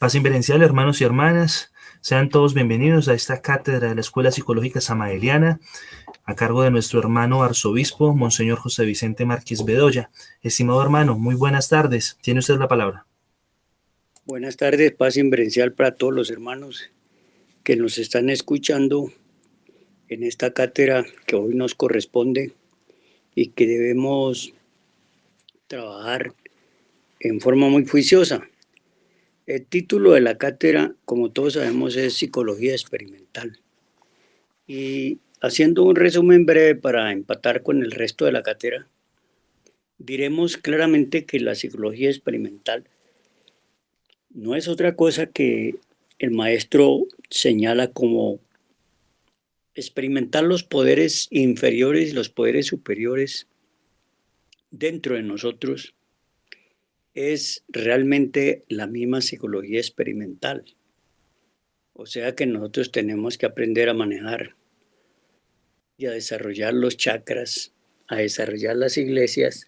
Paz inverencial, hermanos y hermanas, sean todos bienvenidos a esta cátedra de la Escuela Psicológica Samaeliana, a cargo de nuestro hermano arzobispo, Monseñor José Vicente Márquez Bedoya. Estimado hermano, muy buenas tardes. Tiene usted la palabra. Buenas tardes, paz inverencial para todos los hermanos que nos están escuchando en esta cátedra que hoy nos corresponde y que debemos trabajar en forma muy juiciosa. El título de la cátedra, como todos sabemos, es Psicología Experimental. Y haciendo un resumen breve para empatar con el resto de la cátedra, diremos claramente que la psicología experimental no es otra cosa que el maestro señala como experimentar los poderes inferiores y los poderes superiores dentro de nosotros es realmente la misma psicología experimental. O sea que nosotros tenemos que aprender a manejar y a desarrollar los chakras, a desarrollar las iglesias,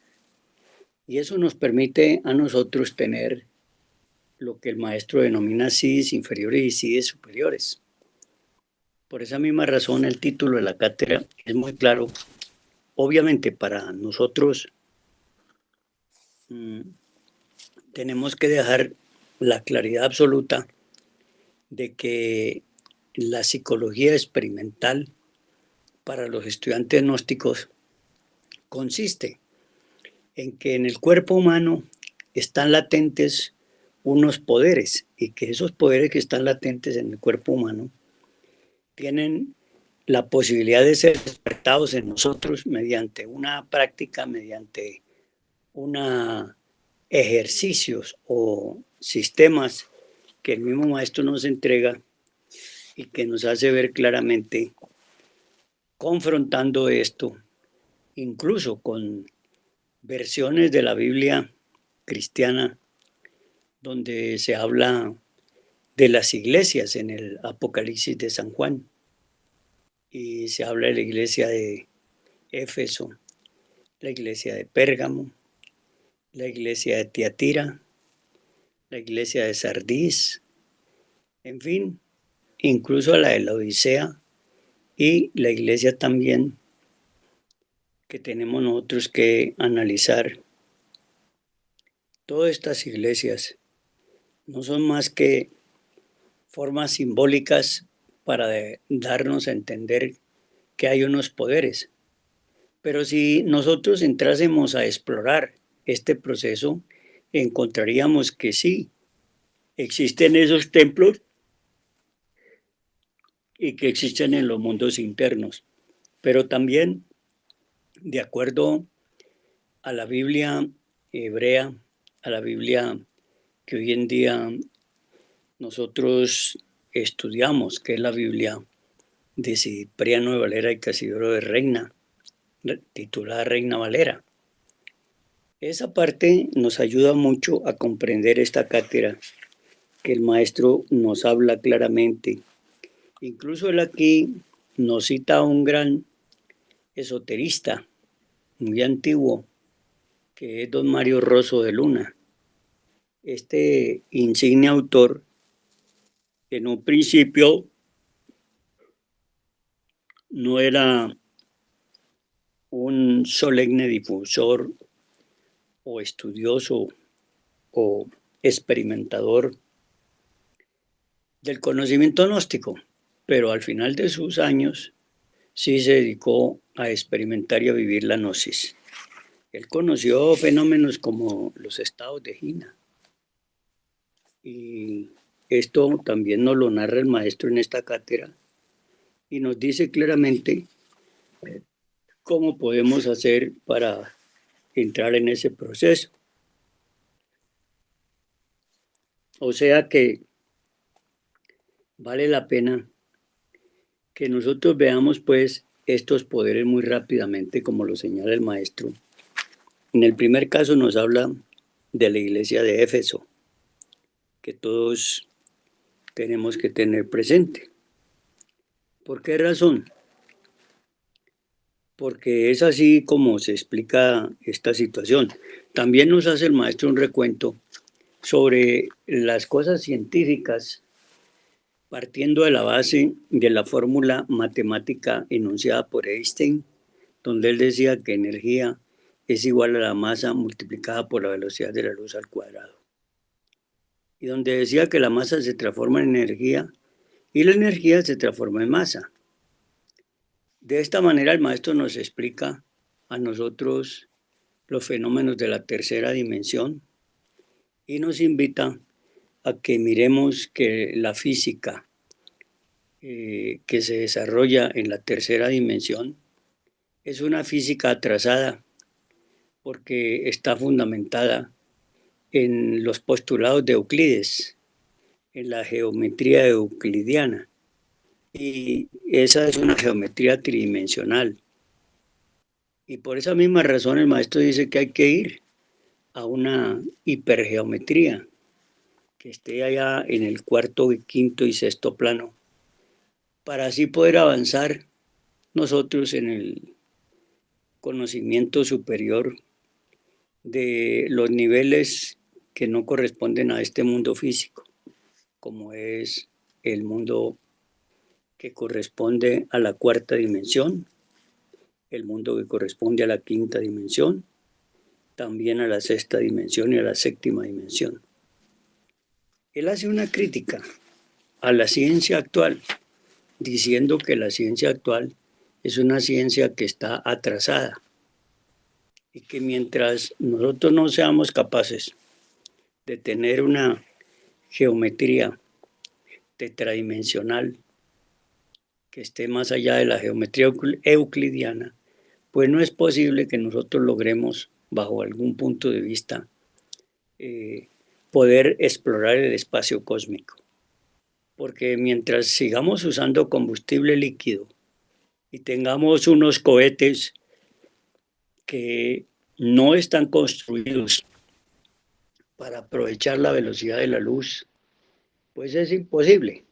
y eso nos permite a nosotros tener lo que el maestro denomina siddhis inferiores y siddhis superiores. Por esa misma razón el título de la cátedra es muy claro. Obviamente para nosotros tenemos que dejar la claridad absoluta de que la psicología experimental para los estudiantes gnósticos consiste en que en el cuerpo humano están latentes unos poderes y que esos poderes que están latentes en el cuerpo humano tienen la posibilidad de ser despertados en nosotros mediante una práctica, mediante una ejercicios o sistemas que el mismo maestro nos entrega y que nos hace ver claramente, confrontando esto, incluso con versiones de la Biblia cristiana, donde se habla de las iglesias en el Apocalipsis de San Juan, y se habla de la iglesia de Éfeso, la iglesia de Pérgamo, la iglesia de Tiatira, la iglesia de Sardis, en fin, incluso la de la Odisea y la iglesia también que tenemos nosotros que analizar. Todas estas iglesias no son más que formas simbólicas para darnos a entender que hay unos poderes. Pero si nosotros entrásemos a explorar este proceso, encontraríamos que sí, existen esos templos y que existen en los mundos internos, pero también, de acuerdo a la Biblia hebrea, a la Biblia que hoy en día nosotros estudiamos, que es la Biblia de Cipriano de Valera y Casidoro de Reina, titulada Reina Valera. Esa parte nos ayuda mucho a comprender esta cátedra que el maestro nos habla claramente. Incluso él aquí nos cita a un gran esoterista muy antiguo, que es don Mario Rosso de Luna. Este insigne autor, en un principio no era un solemne difusor o estudioso o experimentador del conocimiento gnóstico, pero al final de sus años sí se dedicó a experimentar y a vivir la gnosis. Él conoció fenómenos como los estados de Jina, y esto también nos lo narra el maestro en esta cátedra y nos dice claramente cómo podemos hacer para entrar en ese proceso. O sea que vale la pena que nosotros veamos pues estos poderes muy rápidamente, como lo señala el maestro. En el primer caso nos habla de la iglesia de Éfeso, que todos tenemos que tener presente. ¿Por qué razón? Porque es así como se explica esta situación. También nos hace el maestro un recuento sobre las cosas científicas, partiendo de la base de la fórmula matemática enunciada por Einstein, donde él decía que energía es igual a la masa multiplicada por la velocidad de la luz al cuadrado. Y donde decía que la masa se transforma en energía y la energía se transforma en masa. De esta manera el maestro nos explica a nosotros los fenómenos de la tercera dimensión y nos invita a que miremos que la física que se desarrolla en la tercera dimensión es una física atrasada porque está fundamentada en los postulados de Euclides, en la geometría euclidiana. Y esa es una geometría tridimensional. Y por esa misma razón el maestro dice que hay que ir a una hipergeometría que esté allá en el cuarto, quinto y sexto plano, para así poder avanzar nosotros en el conocimiento superior de los niveles que no corresponden a este mundo físico, como es el mundo que corresponde a la cuarta dimensión, el mundo que corresponde a la quinta dimensión, también a la sexta dimensión y a la séptima dimensión. Él hace una crítica a la ciencia actual, diciendo que la ciencia actual es una ciencia que está atrasada y que mientras nosotros no seamos capaces de tener una geometría tetradimensional que esté más allá de la geometría euclidiana, pues no es posible que nosotros logremos, bajo algún punto de vista, poder explorar el espacio cósmico. Porque mientras sigamos usando combustible líquido y tengamos unos cohetes que no están construidos para aprovechar la velocidad de la luz, pues es imposible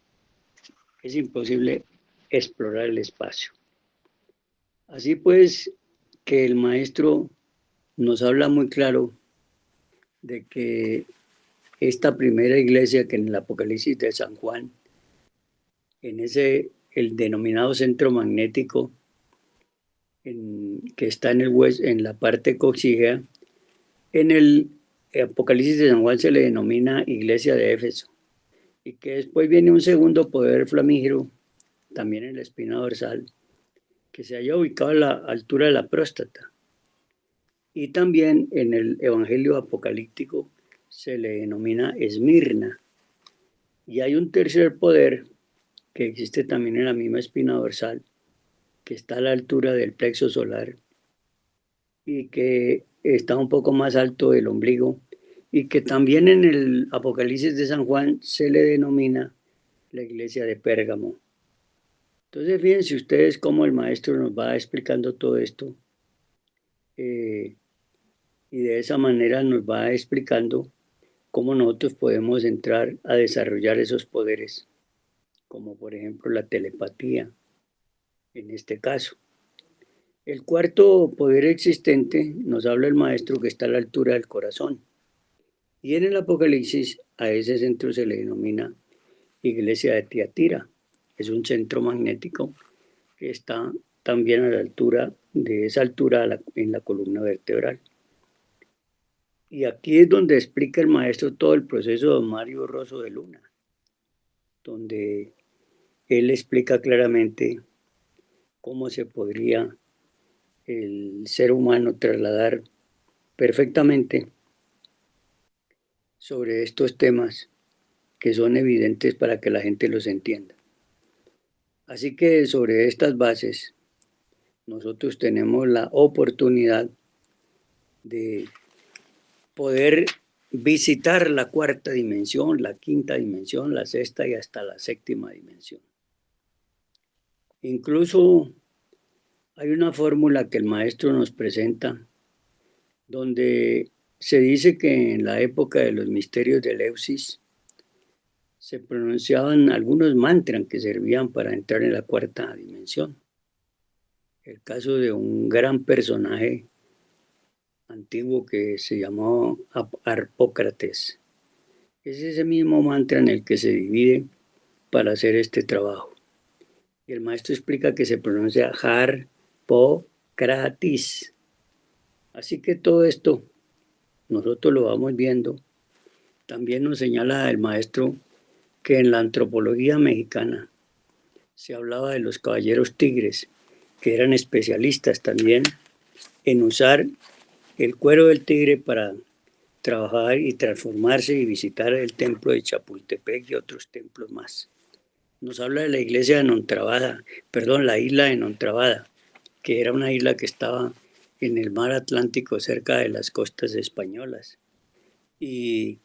explorar el espacio. Así pues, que el maestro nos habla muy claro de que esta primera iglesia que en el Apocalipsis de San Juan, en ese, el denominado centro magnético, que está en la parte coxígea, en el Apocalipsis de San Juan se le denomina iglesia de Éfeso, y que después viene un segundo poder flamígero, también en la espina dorsal, que se haya ubicado a la altura de la próstata. Y también en el Evangelio apocalíptico se le denomina Esmirna. Y hay un tercer poder que existe también en la misma espina dorsal, que está a la altura del plexo solar y que está un poco más alto del ombligo y que también en el Apocalipsis de San Juan se le denomina la iglesia de Pérgamo. Entonces fíjense ustedes cómo el maestro nos va explicando todo esto y de esa manera nos va explicando cómo nosotros podemos entrar a desarrollar esos poderes, como por ejemplo la telepatía en este caso. El cuarto poder existente nos habla el maestro que está a la altura del corazón. Y en el Apocalipsis a ese centro se le denomina iglesia de Tiatira. Es un centro magnético que está también a la altura, de esa altura en la columna vertebral. Y aquí es donde explica el maestro todo el proceso de don Mario Rosso de Luna, donde él explica claramente cómo se podría el ser humano trasladar perfectamente sobre estos temas que son evidentes para que la gente los entienda. Así que sobre estas bases, nosotros tenemos la oportunidad de poder visitar la cuarta dimensión, la quinta dimensión, la sexta y hasta la séptima dimensión. Incluso hay una fórmula que el maestro nos presenta donde se dice que en la época de los misterios de Eleusis se pronunciaban algunos mantras que servían para entrar en la cuarta dimensión. El caso de un gran personaje antiguo que se llamó Harpócrates, Es ese mismo mantra en el que se divide para hacer este trabajo. Y el maestro explica que se pronuncia Harpocratis. Así que todo esto nosotros lo vamos viendo. También nos señala el maestro que en la antropología mexicana se hablaba de los caballeros tigres, que eran especialistas también en usar el cuero del tigre para trabajar y transformarse y visitar el templo de Chapultepec y otros templos más. Nos habla de la iglesia de Nontrabada, perdón, la isla de Nontrabada, que era una isla que estaba en el mar Atlántico cerca de las costas españolas. Y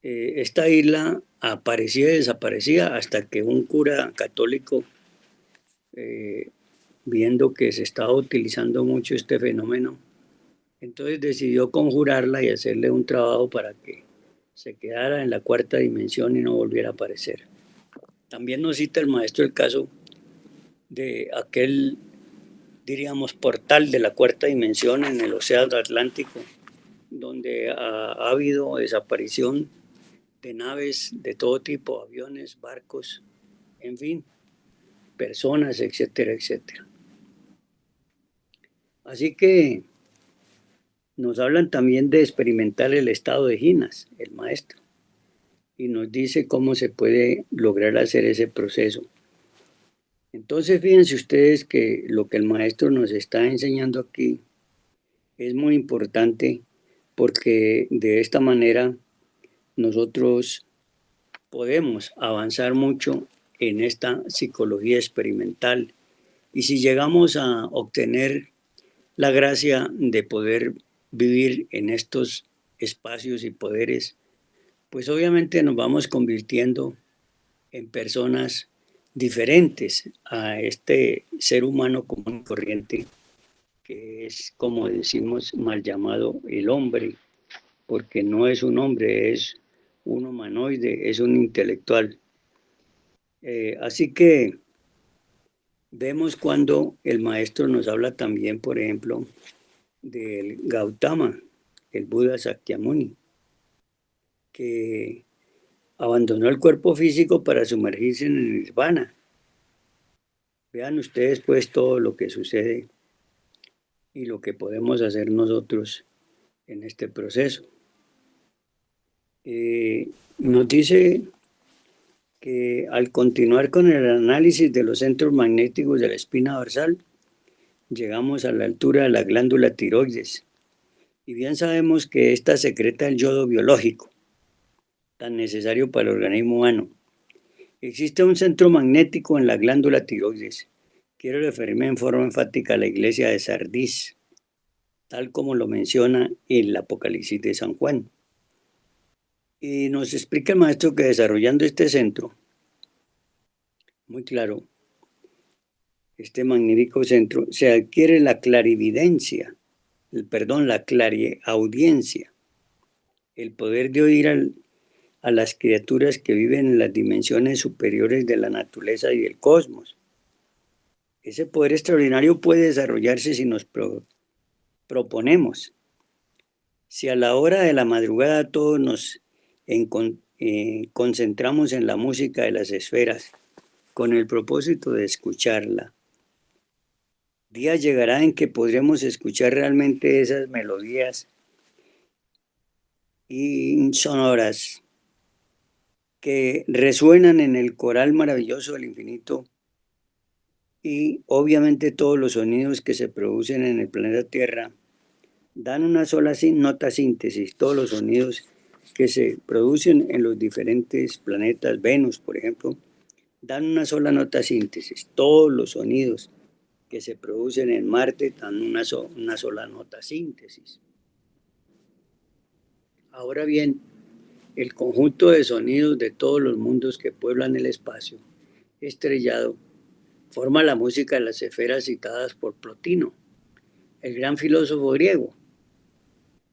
esta isla aparecía y desaparecía hasta que un cura católico, eh, viendo que se estaba utilizando mucho este fenómeno, entonces decidió conjurarla y hacerle un trabajo para que se quedara en la cuarta dimensión y no volviera a aparecer. También nos cita el maestro el caso de aquel, diríamos, portal de la cuarta dimensión en el Océano Atlántico, donde ha habido desaparición de naves de todo tipo, aviones, barcos, en fin, personas, etcétera, etcétera. Así que nos hablan también de experimentar el estado de Ginas, el maestro, y nos dice cómo se puede lograr hacer ese proceso. Entonces, fíjense ustedes que lo que el maestro nos está enseñando aquí es muy importante porque de esta manera nosotros podemos avanzar mucho en esta psicología experimental. Y si llegamos a obtener la gracia de poder vivir en estos espacios y poderes, pues obviamente nos vamos convirtiendo en personas diferentes a este ser humano común y corriente, que es, como decimos, mal llamado el hombre, porque no es un hombre, es un humanoide, es un intelectual. Así que vemos cuando el maestro nos habla también, por ejemplo, del Gautama, el Buda Sakyamuni, que abandonó el cuerpo físico para sumergirse en el nirvana. Vean ustedes pues todo lo que sucede y lo que podemos hacer nosotros en este proceso. Nos dice que al continuar con el análisis de los centros magnéticos de la espina dorsal, llegamos a la altura de la glándula tiroides. Y bien sabemos que esta secreta el yodo biológico, tan necesario para el organismo humano. Existe un centro magnético en la glándula tiroides. Quiero referirme en forma enfática a la iglesia de Sardis, tal como lo menciona el Apocalipsis de San Juan. Y nos explica el maestro que desarrollando este centro, muy claro, este magnífico centro, se adquiere la clarividencia, la clariaudiencia, el poder de oír a las criaturas que viven en las dimensiones superiores de la naturaleza y del cosmos. Ese poder extraordinario puede desarrollarse si nos proponemos. Si a la hora de la madrugada todos nos concentramos en la música de las esferas con el propósito de escucharla, día llegará en que podremos escuchar realmente esas melodías insonoras que resuenan en el coral maravilloso del infinito y obviamente todos los sonidos que se producen en el planeta Tierra dan una sola nota síntesis, todos los sonidos que se producen en los diferentes planetas, Venus por ejemplo, dan una sola nota síntesis, todos los sonidos que se producen en Marte dan una sola nota síntesis. Ahora bien, el conjunto de sonidos de todos los mundos que pueblan el espacio estrellado forma la música de las esferas citadas por Plotino, el gran filósofo griego.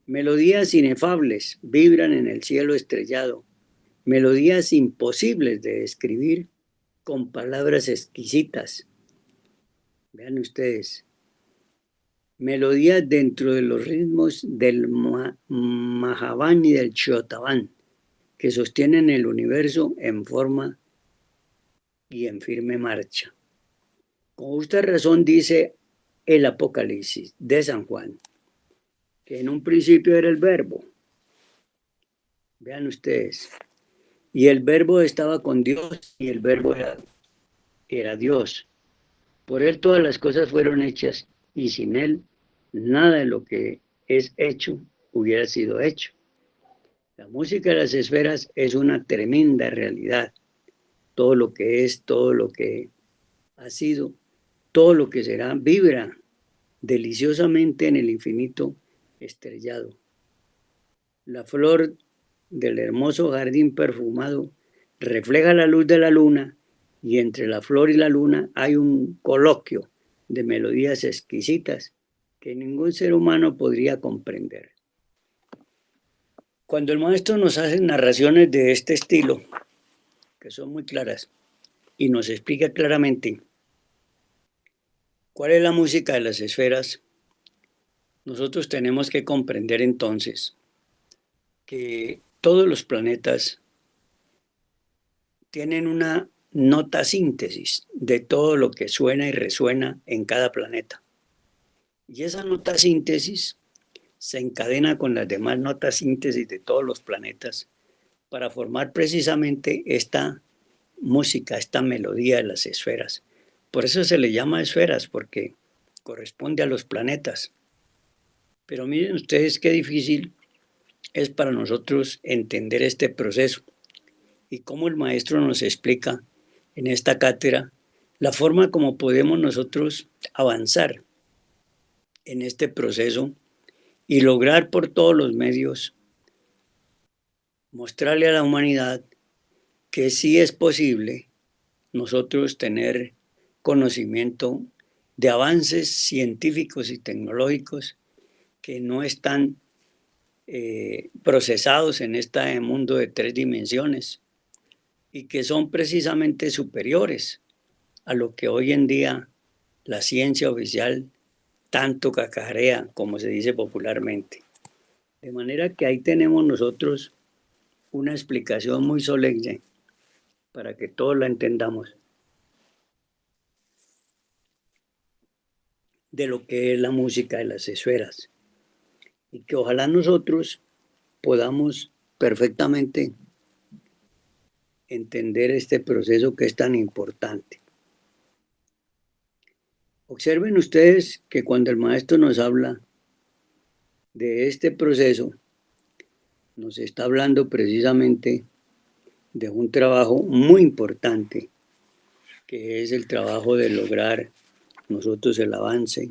Melodías inefables vibran en el cielo estrellado, melodías imposibles de describir con palabras exquisitas. Vean ustedes, melodías dentro de los ritmos del Mahaván y del Chotaván, que sostienen el universo en forma y en firme marcha. Con justa razón dice el Apocalipsis de San Juan, que en un principio era el Verbo. Vean ustedes. Y el Verbo estaba con Dios y el Verbo era Dios. Por él todas las cosas fueron hechas y sin él nada de lo que es hecho hubiera sido hecho. La música de las esferas es una tremenda realidad. Todo lo que es, todo lo que ha sido, todo lo que será, vibra deliciosamente en el infinito estrellado. La flor del hermoso jardín perfumado refleja la luz de la luna y entre la flor y la luna hay un coloquio de melodías exquisitas que ningún ser humano podría comprender. Cuando el maestro nos hace narraciones de este estilo, que son muy claras, y nos explica claramente cuál es la música de las esferas, nosotros tenemos que comprender entonces que todos los planetas tienen una nota síntesis de todo lo que suena y resuena en cada planeta. Y esa nota síntesis se encadena con las demás notas síntesis de todos los planetas para formar precisamente esta música, esta melodía de las esferas. Por eso se le llama esferas, porque corresponde a los planetas. Pero miren ustedes qué difícil es para nosotros entender este proceso y cómo el maestro nos explica en esta cátedra la forma como podemos nosotros avanzar en este proceso y lograr por todos los medios mostrarle a la humanidad que sí es posible nosotros tener conocimiento de avances científicos y tecnológicos que no están procesados en este mundo de 3 dimensiones y que son precisamente superiores a lo que hoy en día la ciencia oficial tanto cacarea, como se dice popularmente. De manera que ahí tenemos nosotros una explicación muy solemne para que todos la entendamos de lo que es la música de las esferas y que ojalá nosotros podamos perfectamente entender este proceso que es tan importante. Observen ustedes que cuando el maestro nos habla de este proceso, nos está hablando precisamente de un trabajo muy importante, que es el trabajo de lograr nosotros el avance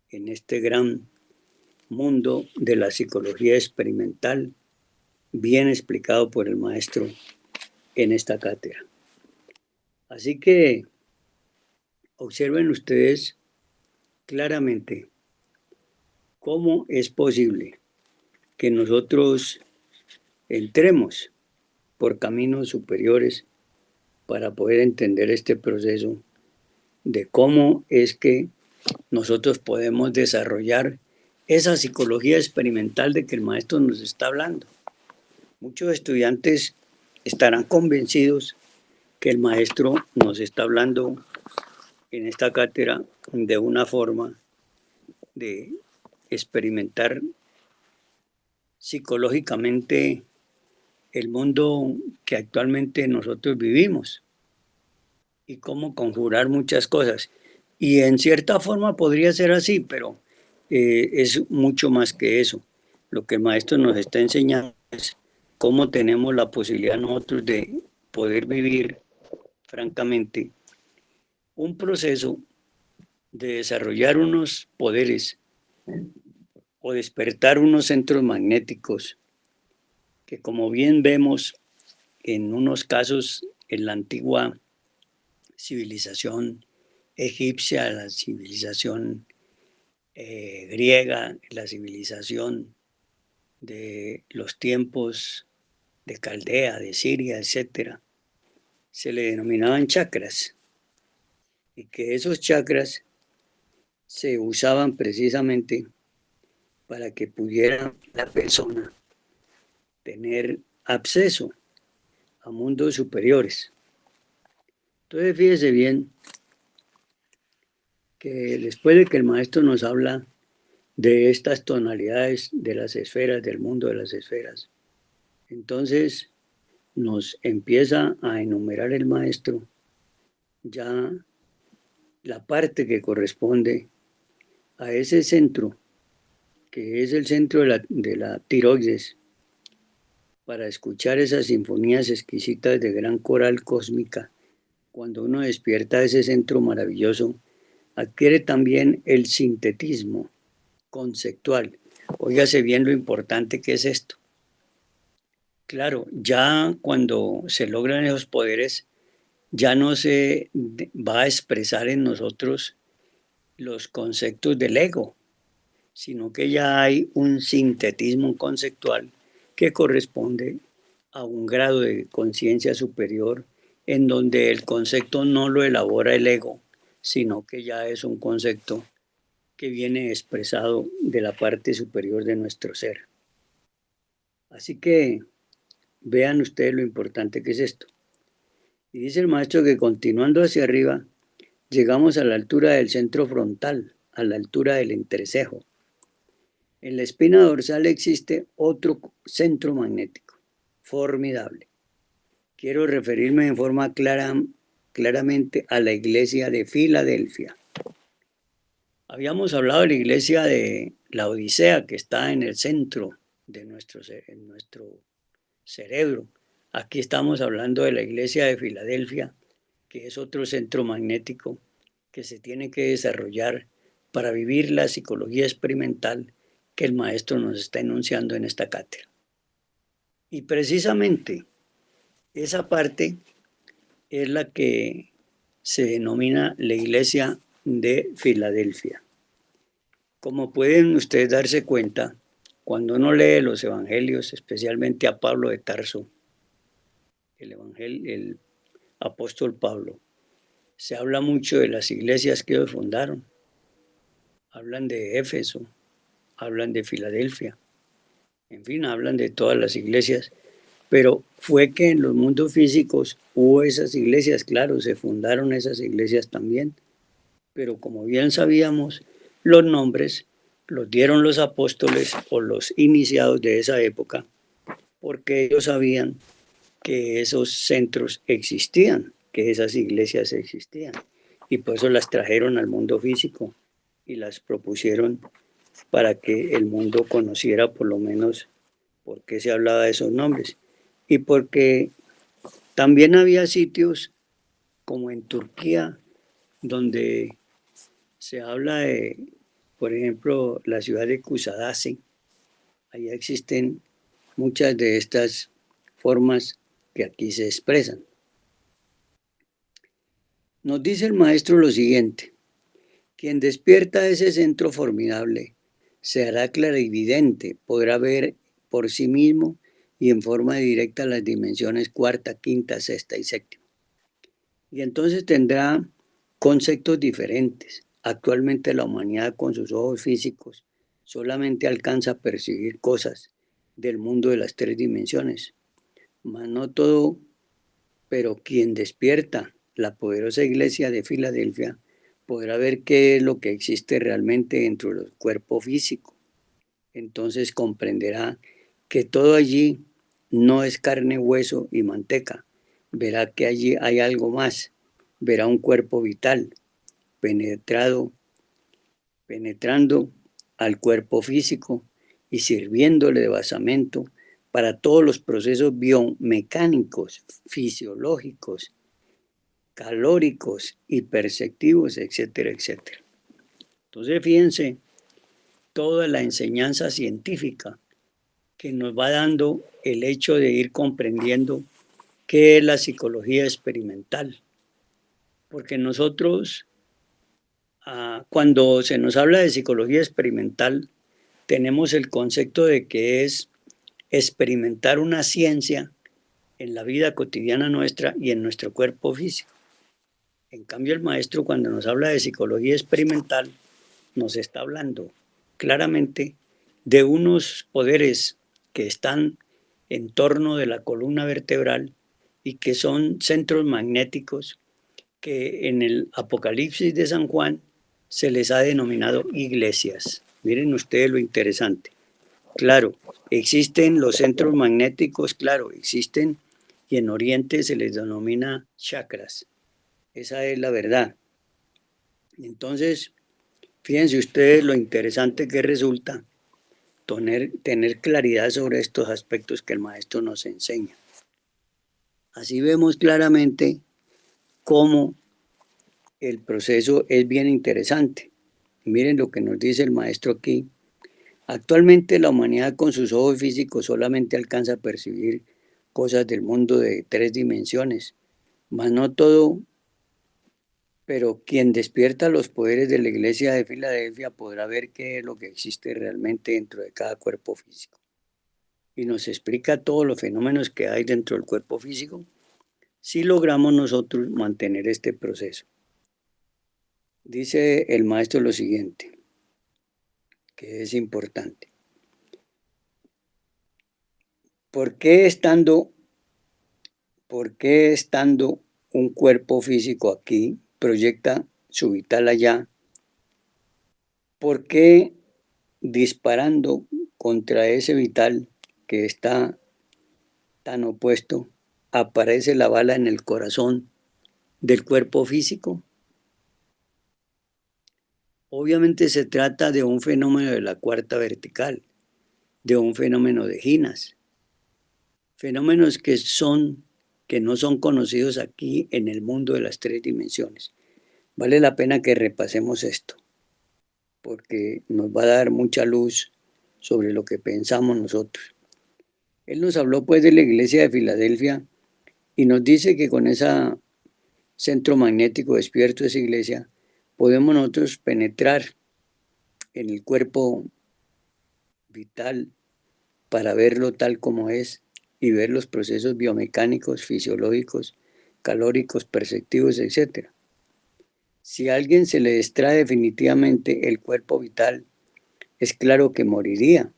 en este gran mundo de la psicología experimental, bien explicado por el maestro en esta cátedra. Así que observen ustedes claramente cómo es posible que nosotros entremos por caminos superiores para poder entender este proceso de cómo es que nosotros podemos desarrollar esa psicología experimental de que el maestro nos está hablando. Muchos estudiantes estarán convencidos que el maestro nos está hablando en esta cátedra de una forma de experimentar psicológicamente el mundo que actualmente nosotros vivimos y cómo conjurar muchas cosas. Y en cierta forma podría ser así, pero es mucho más que eso. Lo que el maestro nos está enseñando es cómo tenemos la posibilidad nosotros de poder vivir francamente un proceso de desarrollar unos poderes o despertar unos centros magnéticos que, como bien vemos en unos casos en la antigua civilización egipcia, la civilización griega, la civilización de los tiempos de Caldea, de Siria, etcétera, se le denominaban chakras y que esos chakras se usaban precisamente para que pudiera la persona tener acceso a mundos superiores. Entonces fíjese bien que después de que el maestro nos habla de estas tonalidades de las esferas, del mundo de las esferas, entonces nos empieza a enumerar el maestro ya la parte que corresponde a ese centro, que es el centro de la tiroides, para escuchar esas sinfonías exquisitas de gran coral cósmica. Cuando uno despierta ese centro maravilloso, adquiere también el sintetismo conceptual. Óigase bien lo importante que es esto. Claro, ya cuando se logran esos poderes, ya no se va a expresar en nosotros los conceptos del ego, sino que ya hay un sintetismo conceptual que corresponde a un grado de conciencia superior en donde el concepto no lo elabora el ego, sino que ya es un concepto que viene expresado de la parte superior de nuestro ser. Así que vean ustedes lo importante que es esto. Y dice el maestro que continuando hacia arriba, llegamos a la altura del centro frontal, a la altura del entrecejo. En la espina dorsal existe otro centro magnético, formidable. Quiero referirme en forma claramente a la iglesia de Filadelfia. Habíamos hablado de la iglesia de la Odisea, que está en el centro de nuestro cerebro. Aquí estamos hablando de la iglesia de Filadelfia, que es otro centro magnético que se tiene que desarrollar para vivir la psicología experimental que el maestro nos está enunciando en esta cátedra. Y precisamente esa parte es la que se denomina la iglesia de Filadelfia. Como pueden ustedes darse cuenta, cuando uno lee los evangelios, especialmente a Pablo de Tarso, el apóstol Pablo, se habla mucho de las iglesias que ellos fundaron. Hablan de Éfeso, hablan de Filadelfia, en fin, hablan de todas las iglesias, pero fue que en los mundos físicos hubo esas iglesias, claro, se fundaron esas iglesias también, pero como bien sabíamos, los nombres los dieron los apóstoles o los iniciados de esa época, porque ellos sabían que esos centros existían, que esas iglesias existían, y por eso las trajeron al mundo físico y las propusieron para que el mundo conociera por lo menos por qué se hablaba de esos nombres. Y porque también había sitios como en Turquía, donde se habla de, por ejemplo, la ciudad de Kusadasi. Allá existen muchas de estas formas que aquí se expresan. Nos dice el maestro lo siguiente: quien despierta ese centro formidable se hará clarividente, podrá ver por sí mismo y en forma directa las dimensiones cuarta, quinta, sexta y séptima. Y entonces tendrá conceptos diferentes. Actualmente la humanidad con sus ojos físicos solamente alcanza a percibir cosas del mundo de las tres dimensiones, mas no todo, pero quien despierta la poderosa iglesia de Filadelfia podrá ver qué es lo que existe realmente dentro del cuerpo físico. Entonces comprenderá que todo allí no es carne, hueso y manteca. Verá que allí hay algo más. Verá un cuerpo vital penetrando al cuerpo físico y sirviéndole de basamento para todos los procesos biomecánicos, fisiológicos, calóricos y perceptivos, etcétera, etcétera. Entonces, fíjense toda la enseñanza científica que nos va dando el hecho de ir comprendiendo qué es la psicología experimental. Porque nosotros, cuando se nos habla de psicología experimental, tenemos el concepto de que es experimentar una ciencia en la vida cotidiana nuestra y en nuestro cuerpo físico. En cambio, el maestro, cuando nos habla de psicología experimental, nos está hablando claramente de unos poderes que están en torno de la columna vertebral y que son centros magnéticos que en el Apocalipsis de San Juan se les ha denominado iglesias. Miren ustedes lo interesante. Claro, existen los centros magnéticos, claro, existen, y en Oriente se les denomina chakras. Esa es la verdad. Entonces, fíjense ustedes lo interesante que resulta tener claridad sobre estos aspectos que el maestro nos enseña. Así vemos claramente cómo el proceso es bien interesante. Miren lo que nos dice el maestro aquí. Actualmente la humanidad con sus ojos físicos solamente alcanza a percibir cosas del mundo de 3 dimensiones, mas no todo, pero quien despierta los poderes de la Iglesia de Filadelfia podrá ver qué es lo que existe realmente dentro de cada cuerpo físico. Y nos explica todos los fenómenos que hay dentro del cuerpo físico si logramos nosotros mantener este proceso. Dice el maestro lo siguiente, que es importante. ¿Por qué estando un cuerpo físico aquí proyecta su vital allá? ¿Por qué disparando contra ese vital que está tan opuesto aparece la bala en el corazón del cuerpo físico? Obviamente se trata de un fenómeno de la cuarta vertical, de un fenómeno de Ginas, fenómenos que no son conocidos aquí en el mundo de las 3 dimensiones. Vale la pena que repasemos esto, porque nos va a dar mucha luz sobre lo que pensamos nosotros. Él nos habló pues de la iglesia de Filadelfia y nos dice que con ese centro magnético despierto de esa iglesia podemos nosotros penetrar en el cuerpo vital para verlo tal como es y ver los procesos biomecánicos, fisiológicos, calóricos, perceptivos, etc. Si a alguien se le extrae definitivamente el cuerpo vital, es claro que moriría.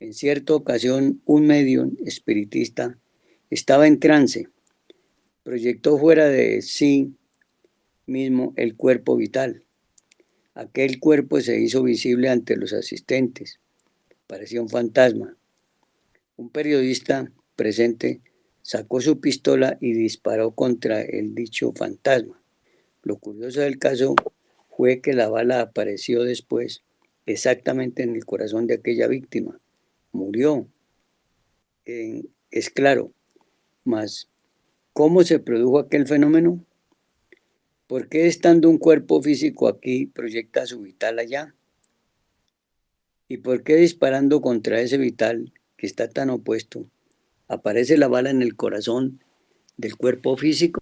En cierta ocasión, un medium espiritista estaba en trance, proyectó fuera de sí mismo el cuerpo vital. Aquel cuerpo se hizo visible ante los asistentes, parecía un fantasma. Un periodista presente sacó su pistola y disparó contra el dicho fantasma. Lo curioso del caso fue que la bala apareció después exactamente en el corazón de aquella víctima. Murió. Es claro, mas ¿cómo se produjo aquel fenómeno? ¿Por qué estando un cuerpo físico aquí proyecta su vital allá? ¿Y por qué disparando contra ese vital que está tan opuesto, aparece la bala en el corazón del cuerpo físico?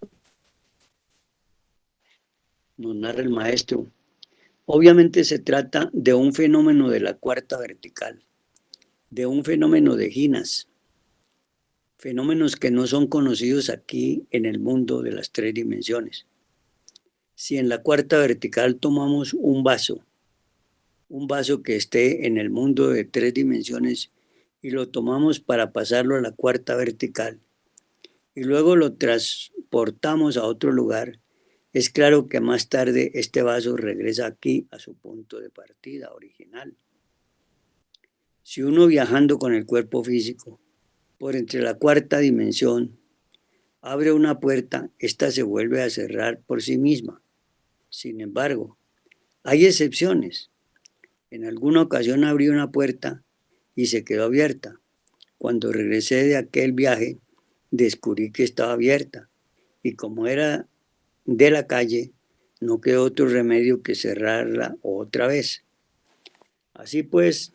Nos narra el maestro. Obviamente se trata de un fenómeno de la cuarta vertical, de un fenómeno de Ginas, fenómenos que no son conocidos aquí en el mundo de las 3 dimensiones. Si en la cuarta vertical tomamos un vaso que esté en el mundo de 3 dimensiones y lo tomamos para pasarlo a la cuarta vertical y luego lo transportamos a otro lugar, es claro que más tarde este vaso regresa aquí a su punto de partida original. Si uno viajando con el cuerpo físico por entre la cuarta dimensión abre una puerta, ésta se vuelve a cerrar por sí misma. Sin embargo, hay excepciones. En alguna ocasión abrí una puerta y se quedó abierta. Cuando regresé de aquel viaje, descubrí que estaba abierta y como era de la calle, no quedó otro remedio que cerrarla otra vez. Así pues,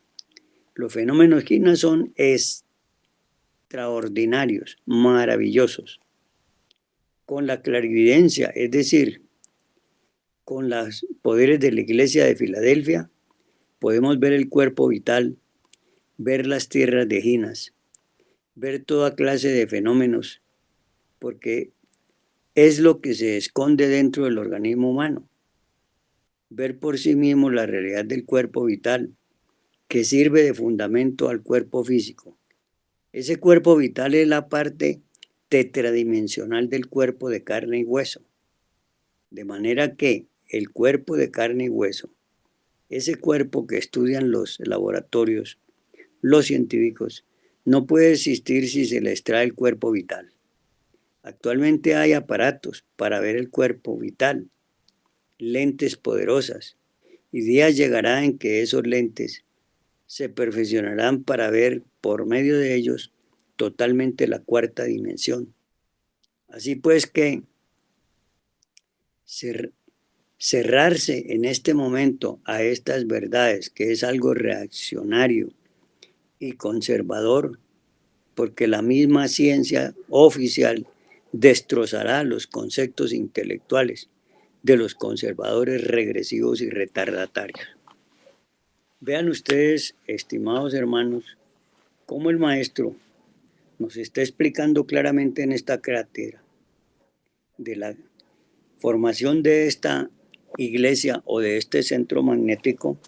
los fenómenos Ginas son extraordinarios, maravillosos. Con la clarividencia, es decir, con los poderes de la iglesia de Filadelfia, podemos ver el cuerpo vital, ver las tierras de Ginas, ver toda clase de fenómenos, porque es lo que se esconde dentro del organismo humano. Ver por sí mismo la realidad del cuerpo vital, que sirve de fundamento al cuerpo físico. Ese cuerpo vital es la parte tetradimensional del cuerpo de carne y hueso. De manera que el cuerpo de carne y hueso, ese cuerpo que estudian los laboratorios, los científicos, no puede existir si se le extrae el cuerpo vital. Actualmente hay aparatos para ver el cuerpo vital, lentes poderosas, y días llegará en que esos lentes se perfeccionarán para ver por medio de ellos totalmente la cuarta dimensión. Así pues que cerrarse en este momento a estas verdades, que es algo reaccionario y conservador, porque la misma ciencia oficial destrozará los conceptos intelectuales de los conservadores regresivos y retardatarios. Vean ustedes, estimados hermanos, cómo el maestro nos está explicando claramente en esta cátedra de la formación de esta iglesia o de este centro magnético,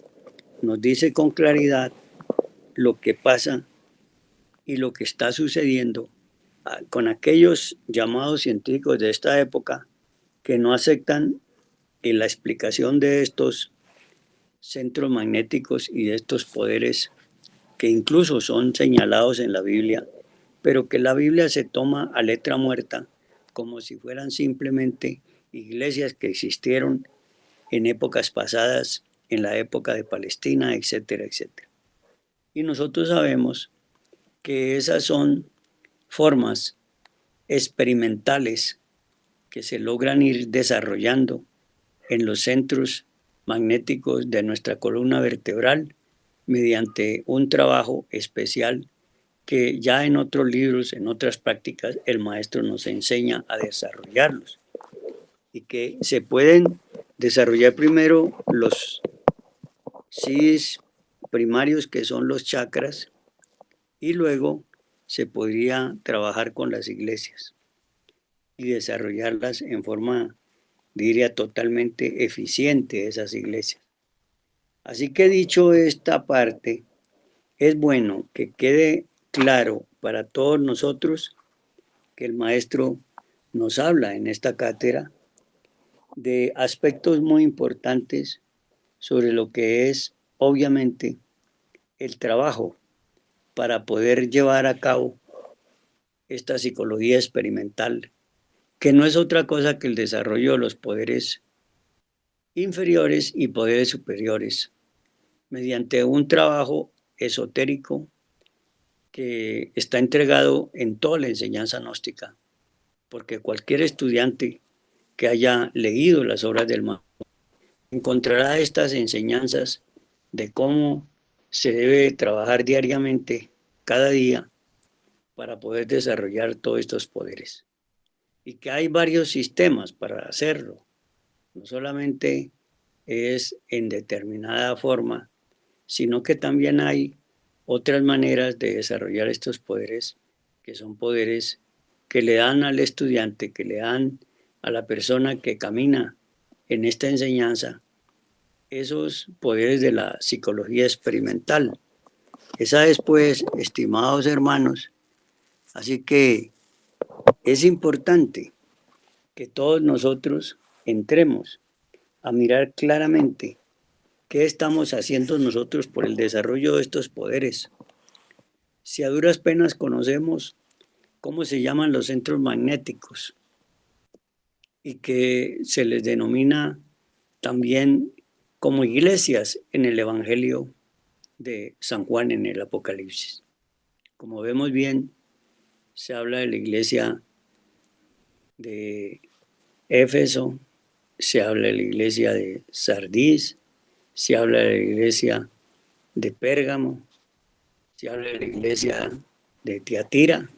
nos dice con claridad lo que pasa y lo que está sucediendo con aquellos llamados científicos de esta época que no aceptan en la explicación de estos centros magnéticos y de estos poderes que incluso son señalados en la Biblia, pero que la Biblia se toma a letra muerta como si fueran simplemente iglesias que existieron en épocas pasadas, en la época de Palestina, etcétera, etcétera. Y nosotros sabemos que esas son formas experimentales que se logran ir desarrollando en los centros magnéticos de nuestra columna vertebral mediante un trabajo especial que ya en otros libros, en otras prácticas, el maestro nos enseña a desarrollarlos y que se pueden desarrollar primero los SIDs primarios, que son los chakras, y luego se podría trabajar con las iglesias y desarrollarlas en forma, diría, totalmente eficiente, esas iglesias. Así que dicho esta parte, es bueno que quede claro para todos nosotros que el maestro nos habla en esta cátedra de aspectos muy importantes sobre lo que es, obviamente, el trabajo para poder llevar a cabo esta psicología experimental, que no es otra cosa que el desarrollo de los poderes inferiores y poderes superiores, mediante un trabajo esotérico que está entregado en toda la enseñanza gnóstica, porque cualquier estudiante que haya leído las obras del maestro encontrará estas enseñanzas de cómo se debe trabajar diariamente, cada día, para poder desarrollar todos estos poderes. Y que hay varios sistemas para hacerlo. No solamente es en determinada forma, sino que también hay otras maneras de desarrollar estos poderes, que son poderes que le dan al estudiante, que le dan a la persona que camina en esta enseñanza, esos poderes de la psicología experimental. Esa es, pues, estimados hermanos, así que es importante que todos nosotros entremos a mirar claramente qué estamos haciendo nosotros por el desarrollo de estos poderes. Si a duras penas conocemos cómo se llaman los centros magnéticos y que se les denomina también como iglesias en el Evangelio de San Juan en el Apocalipsis. Como vemos bien, se habla de la iglesia de Éfeso, se habla de la iglesia de Sardis, se habla de la iglesia de Pérgamo, se habla de la iglesia de Tiatira,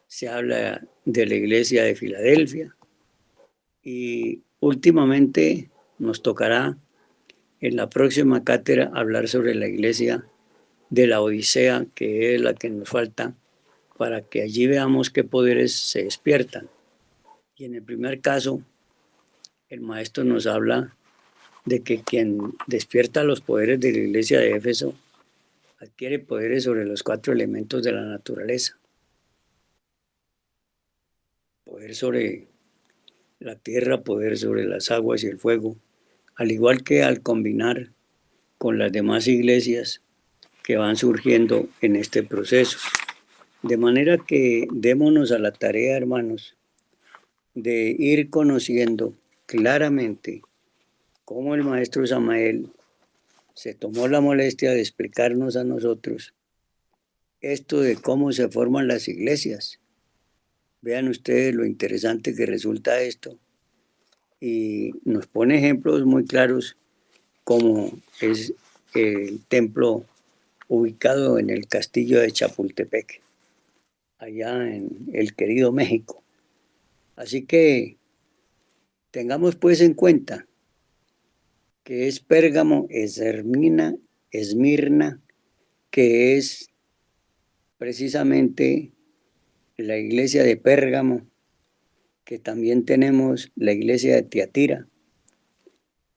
se habla de la iglesia de Filadelfia y últimamente nos tocará en la próxima cátedra hablar sobre la iglesia de la Odisea, que es la que nos falta para que allí veamos qué poderes se despiertan. Y en el primer caso, el maestro nos habla de que quien despierta los poderes de la iglesia de Éfeso adquiere poderes sobre los 4 elementos de la naturaleza. Poder sobre la tierra, poder sobre las aguas y el fuego, al igual que al combinar con las demás iglesias que van surgiendo en este proceso. De manera que démonos a la tarea, hermanos, de ir conociendo claramente cómo el maestro Samael se tomó la molestia de explicarnos a nosotros esto de cómo se forman las iglesias. Vean ustedes lo interesante que resulta esto y nos pone ejemplos muy claros como es el templo ubicado en el castillo de Chapultepec, allá en el querido México. Así que tengamos pues en cuenta que es Pérgamo, Esmirna, que es precisamente la iglesia de Pérgamo, que también tenemos la iglesia de Tiatira,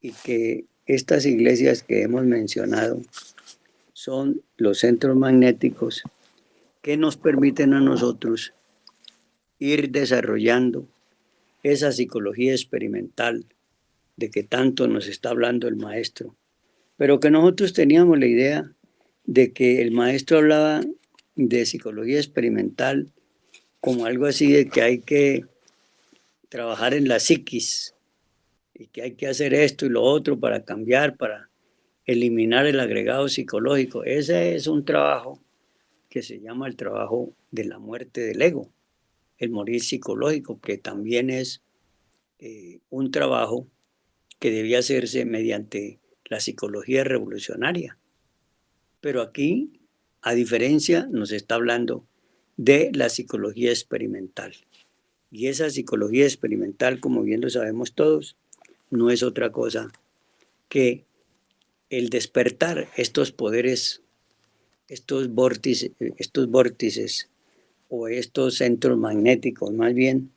y que estas iglesias que hemos mencionado son los centros magnéticos que nos permiten a nosotros ir desarrollando esa psicología experimental de que tanto nos está hablando el maestro, pero que nosotros teníamos la idea de que el maestro hablaba de psicología experimental como algo así de que hay que trabajar en la psiquis y que hay que hacer esto y lo otro para cambiar, para eliminar el agregado psicológico. Ese es un trabajo que se llama el trabajo de la muerte del ego, el morir psicológico, que también es un trabajo que debía hacerse mediante la psicología revolucionaria. Pero aquí, a diferencia, nos está hablando de la psicología experimental. Y esa psicología experimental, como bien lo sabemos todos, no es otra cosa que el despertar estos poderes, estos vórtices o estos centros magnéticos más bien,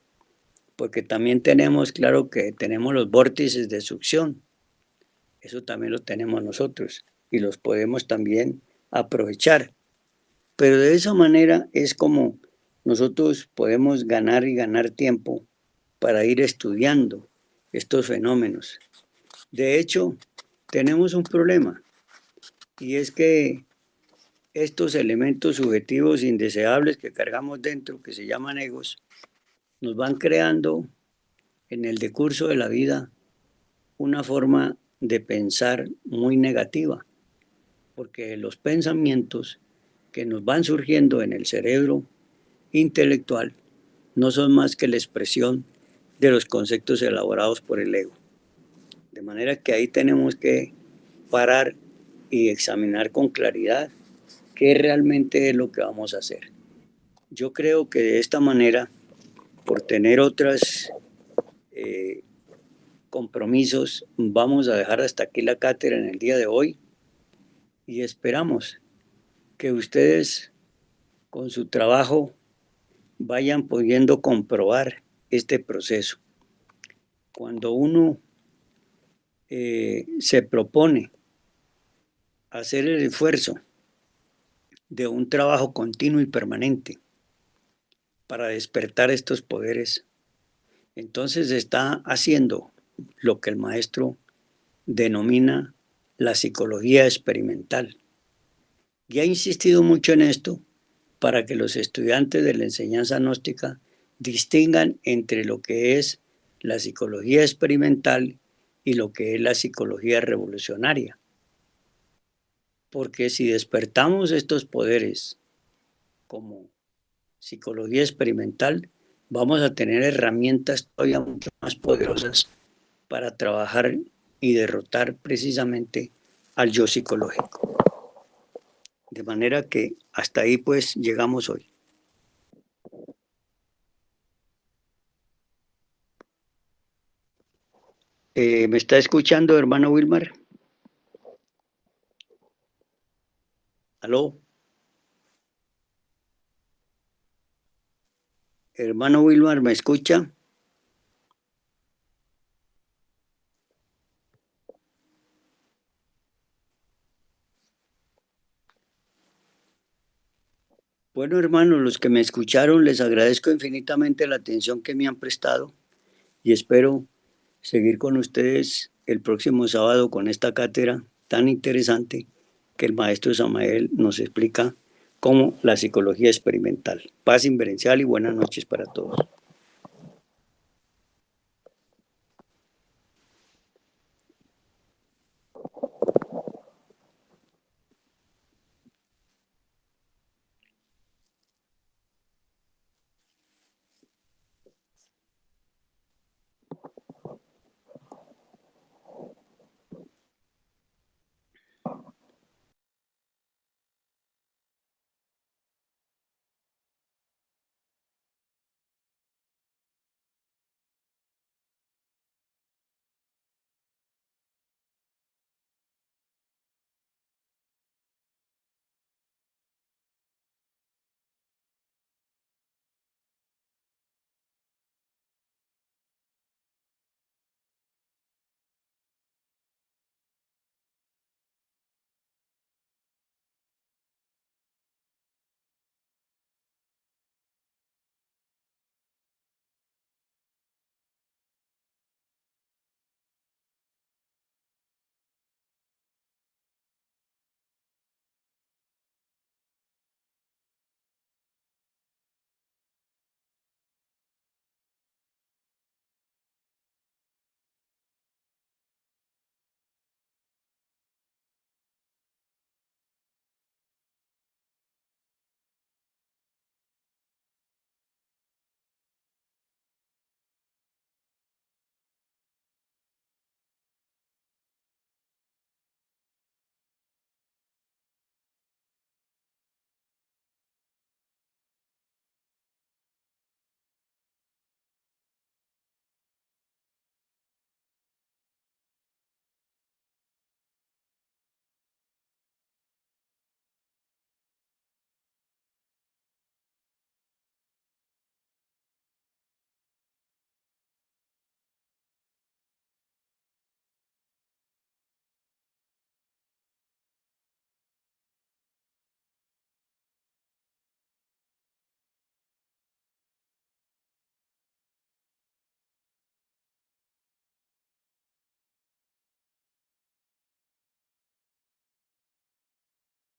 porque también tenemos, claro que tenemos los vórtices de succión, eso también lo tenemos nosotros y los podemos también aprovechar. Pero de esa manera es como nosotros podemos ganar y ganar tiempo para ir estudiando estos fenómenos. De hecho, tenemos un problema y es que estos elementos subjetivos indeseables que cargamos dentro, que se llaman egos, nos van creando en el decurso de la vida una forma de pensar muy negativa, porque los pensamientos que nos van surgiendo en el cerebro intelectual no son más que la expresión de los conceptos elaborados por el ego. De manera que ahí tenemos que parar y examinar con claridad qué realmente es lo que vamos a hacer. Yo creo que de esta manera, por tener otros compromisos, vamos a dejar hasta aquí la cátedra en el día de hoy y esperamos que ustedes con su trabajo vayan pudiendo comprobar este proceso. Cuando uno se propone hacer el esfuerzo de un trabajo continuo y permanente para despertar estos poderes, entonces está haciendo lo que el maestro denomina la psicología experimental. Y ha insistido mucho en esto para que los estudiantes de la enseñanza gnóstica distingan entre lo que es la psicología experimental y lo que es la psicología revolucionaria. Porque si despertamos estos poderes como psicología experimental, vamos a tener herramientas todavía mucho más poderosas para trabajar y derrotar precisamente al yo psicológico. De manera que hasta ahí pues llegamos hoy. ¿Me está escuchando, hermano Wilmar? ¿Aló? Hermano Wilmar, ¿me escucha? Bueno, hermanos, los que me escucharon, les agradezco infinitamente la atención que me han prestado y espero seguir con ustedes el próximo sábado con esta cátedra tan interesante que el maestro Samael nos explica como la psicología experimental. Paz inverencial y buenas noches para todos.